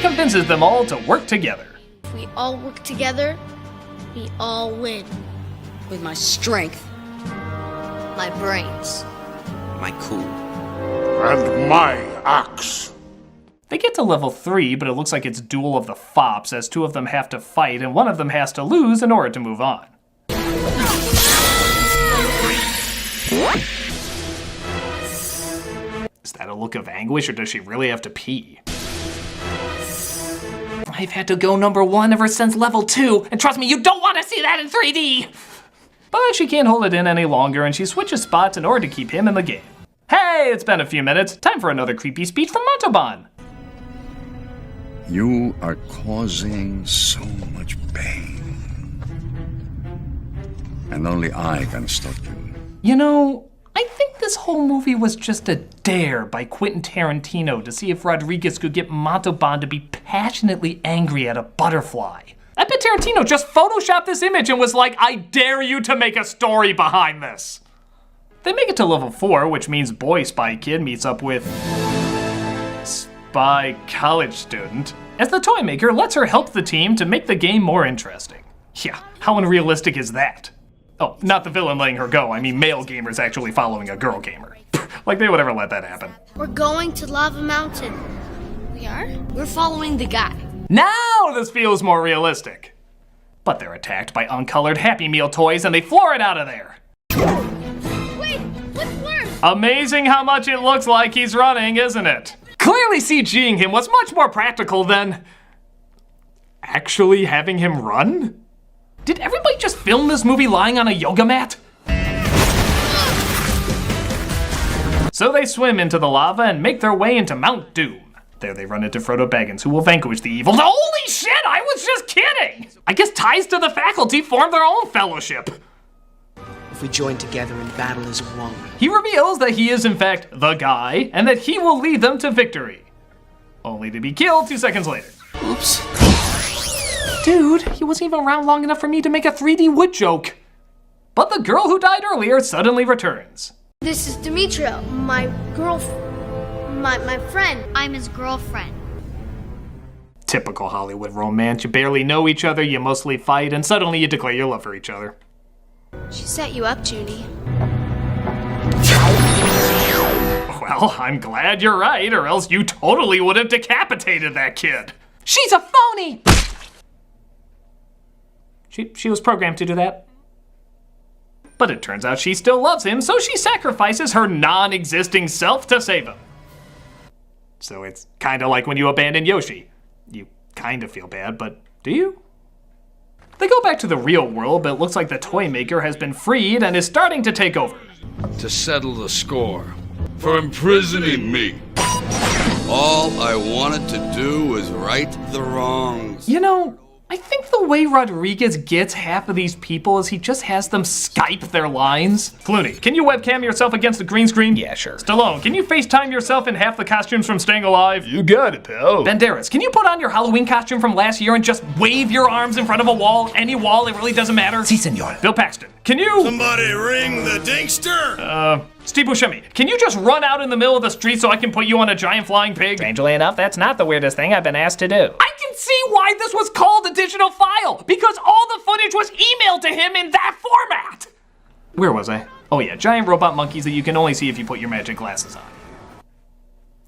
convinces them all to work together. If we all work together, we all win. With my strength. My brains. My cool. And my axe. They get to level 3, but it looks like it's Duel of the Fops, as 2 of them have to fight and one of them has to lose in order to move on. Is that a look of anguish, or does she really have to pee? I've had to go number 1 ever since level 2, and trust me, you don't want to see that in 3D! But she can't hold it in any longer, and she switches spots in order to keep him in the game. Hey, it's been a few minutes. Time for another creepy speech from Montalban. You are causing so much pain. And only I can stop you. You know, I think this whole movie was just a dare by Quentin Tarantino to see if Rodriguez could get Montalban to be passionately angry at a butterfly. I bet Tarantino just photoshopped this image and was like, I dare you to make a story behind this. They make it to level 4, which means boy spy kid meets up with spy college student, as the toy maker lets her help the team to make the game more interesting. Yeah, how unrealistic is that? Oh, not the villain letting her go, I mean male gamers actually following a girl gamer. Like they would ever let that happen. We're going to Lava Mountain. We are? We're following the guy. Now this feels more realistic. But they're attacked by uncolored Happy Meal toys and they floor it out of there. Wait, what's worse? Amazing how much it looks like he's running, isn't it? Clearly CGing him was much more practical than actually having him run? Did everybody just film this movie lying on a yoga mat? So they swim into the lava and make their way into Mount Doom. There they run into Frodo Baggins, who will vanquish the evil. Holy shit, I was just kidding! I guess ties to the faculty form their own fellowship. If we join together in battle as one. He reveals that he is in fact the guy, and that he will lead them to victory. Only to be killed 2 seconds later. Oops. Dude, he wasn't even around long enough for me to make a 3D wood joke. But the girl who died earlier suddenly returns. This is Demetria, my friend. I'm his girlfriend. Typical Hollywood romance. You barely know each other, you mostly fight, and suddenly you declare your love for each other. She set you up, Judy. Well, I'm glad you're right, or else you totally would have decapitated that kid. She's a phony! She was programmed to do that. But it turns out she still loves him, so she sacrifices her non-existing self to save him. So it's kinda like when you abandon Yoshi. You kinda feel bad, but do you? They go back to the real world, but it looks like the toy maker has been freed and is starting to take over. To settle the score for imprisoning me. All I wanted to do was right the wrongs. You know, I think the way Rodriguez gets half of these people is he just has them Skype their lines. Clooney, can you webcam yourself against the green screen? Yeah, sure. Stallone, can you FaceTime yourself in half the costumes from Staying Alive? You got it, pal. Banderas, can you put on your Halloween costume from last year and just wave your arms in front of a wall? Any wall, it really doesn't matter. Si, senor. Bill Paxton, can you... Somebody ring the Dinkster! Steve Buscemi, can you just run out in the middle of the street so I can put you on a giant flying pig? Strangely enough, that's not the weirdest thing I've been asked to do. I can see why this was called a digital file, because all the footage was emailed to him in that format. Where was I? Oh yeah, giant robot monkeys that you can only see if you put your magic glasses on.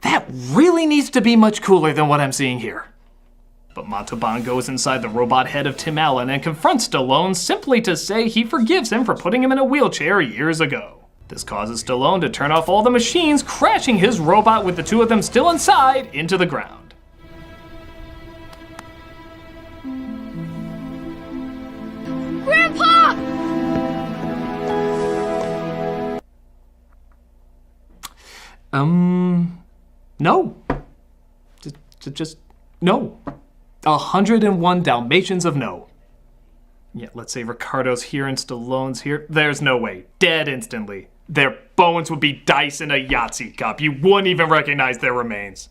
That really needs to be much cooler than what I'm seeing here. But Montalban goes inside the robot head of Tim Allen and confronts Stallone simply to say he forgives him for putting him in a wheelchair years ago. This causes Stallone to turn off all the machines, crashing his robot with the two of them still inside into the ground. Grandpa! No. Just no. 101 Dalmatians of no. Yeah, let's say Ricardo's here and Stallone's here. There's no way. Dead instantly. Their bones would be dice in a Yahtzee cup. You wouldn't even recognize their remains.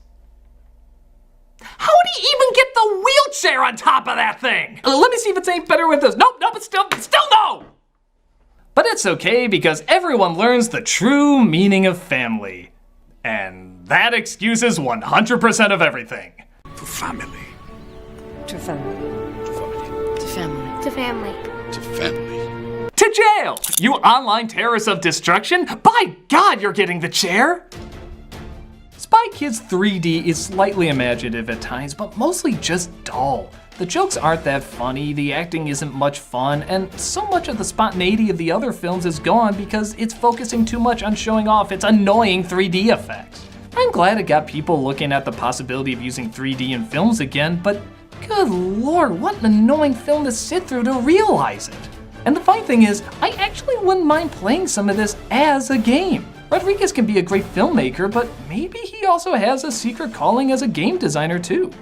How would he even get the wheelchair on top of that thing? Let me see if it's any better with this. Nope, but still no! But it's okay because everyone learns the true meaning of family. And that excuses 100% of everything. To family. To family. To family. To family. To family. To family. To jail! You online terrorists of destruction! By God, you're getting the chair! Spy Kids 3D is slightly imaginative at times, but mostly just dull. The jokes aren't that funny, the acting isn't much fun, and so much of the spontaneity of the other films is gone because it's focusing too much on showing off its annoying 3D effects. I'm glad it got people looking at the possibility of using 3D in films again, but good lord, what an annoying film to sit through to realize it. And the funny thing is, I actually wouldn't mind playing some of this as a game. Rodriguez can be a great filmmaker, but maybe he also has a secret calling as a game designer too.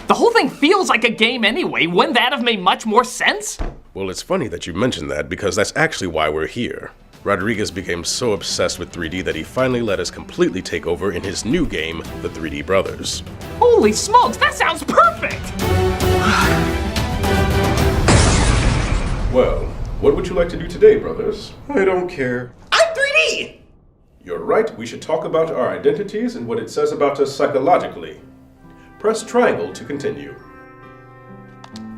The whole thing feels like a game anyway. Wouldn't that have made much more sense? Well, it's funny that you mentioned that because that's actually why we're here. Rodriguez became so obsessed with 3D that he finally let us completely take over in his new game, The 3D Brothers. Holy smokes, that sounds perfect! Well, what would you like to do today, brothers? I don't care. I'm 3D! You're right, we should talk about our identities and what it says about us psychologically. Press triangle to continue.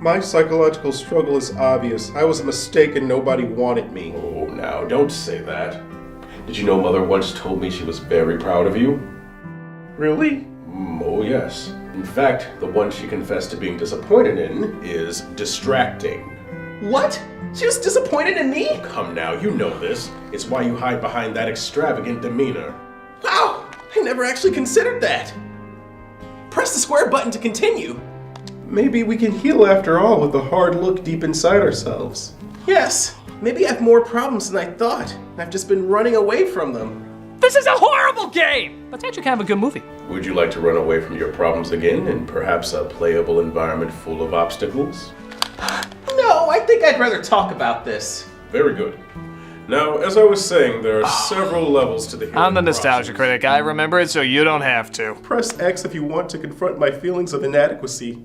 My psychological struggle is obvious. I was a mistake and nobody wanted me. Oh, now, don't say that. Did you know Mother once told me she was very proud of you? Really? Oh, yes. In fact, the one she confessed to being disappointed in is distracting. What? She was disappointed in me? Come now, you know this. It's why you hide behind that extravagant demeanor. Wow, I never actually considered that. Press the square button to continue. Maybe we can heal after all with a hard look deep inside ourselves. Yes, maybe I have more problems than I thought. I've just been running away from them. This is a horrible game! But it's actually kind of a good movie. Would you like to run away from your problems again in perhaps a playable environment full of obstacles? No, I think I'd rather talk about this. Very good. Now, as I was saying, there are several levels to the healing I'm the nostalgia process. critic. I remember it, so you don't have to. Press X if you want to confront my feelings of inadequacy.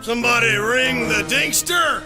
Somebody ring the Dingster!